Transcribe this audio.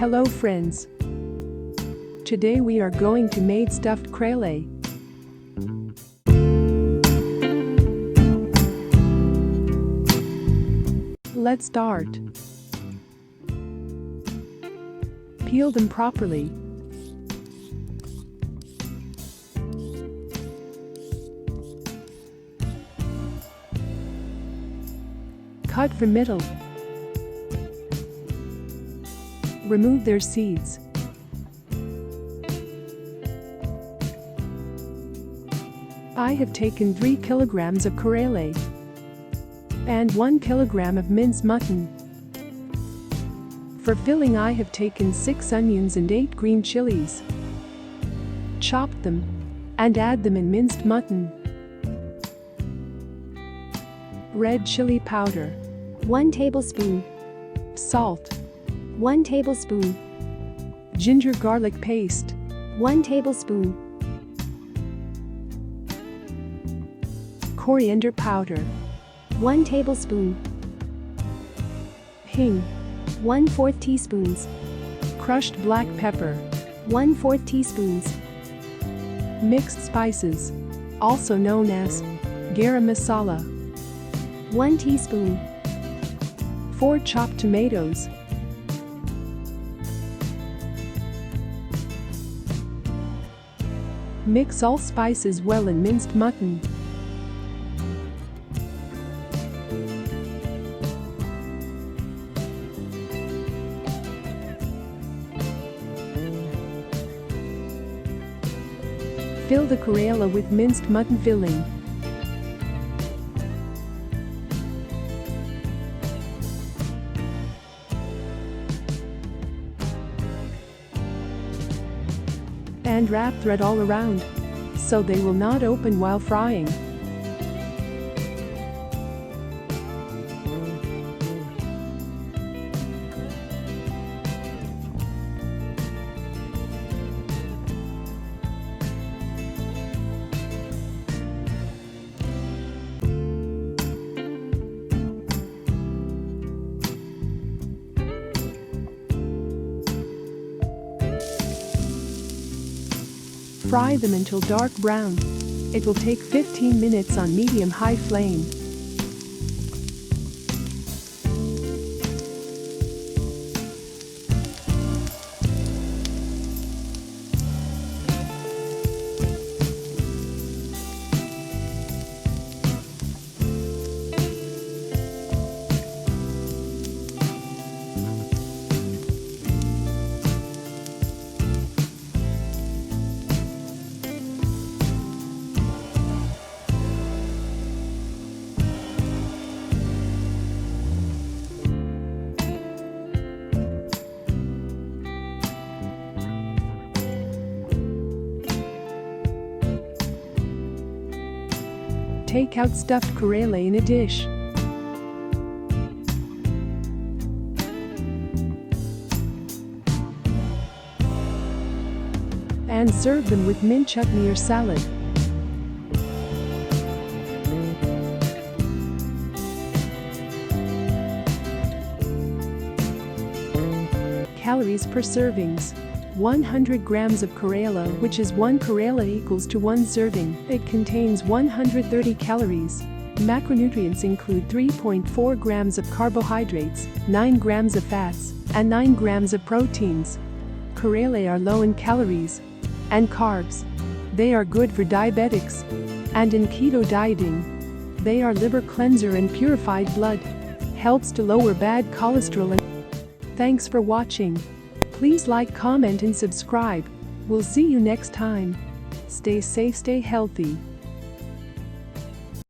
Hello friends. Today we are going to make stuffed karelay. Let's start. Peel them properly. Cut from middle. Remove their seeds. I have taken 3 kilograms of karelay and 1 kilogram of minced mutton. For filling I have taken 6 onions and 8 green chillies. Chop them and add them in minced mutton. Red chili powder, 1 tablespoon. Salt, 1 tablespoon. ginger garlic paste, 1 tablespoon. coriander powder, 1 tablespoon. hing, 1/4 teaspoons. crushed black pepper, 1/4 teaspoons. mixed spices, also known as garam masala, 1 teaspoon. 4 chopped tomatoes. Mix all spices well in minced mutton. Fill the karela with minced mutton filling. And wrap thread all around, so they will not open while frying. Fry them until dark brown. It will take 15 minutes on medium-high flame. Take out stuffed karelay in a dish. And serve them with mint chutney or salad. Calories per servings. 100 grams of karela, which is 1 karela equals to 1 serving. It contains 130 calories. Macronutrients include 3.4 grams of carbohydrates, 9 grams of fats, and 9 grams of proteins. Karelay are low in calories and carbs. They are good for diabetics. And in keto dieting, they are liver cleanser and purified blood. Helps to lower bad cholesterol. Thanks for watching. Please like, comment and subscribe. We'll see you next time. Stay safe, stay healthy.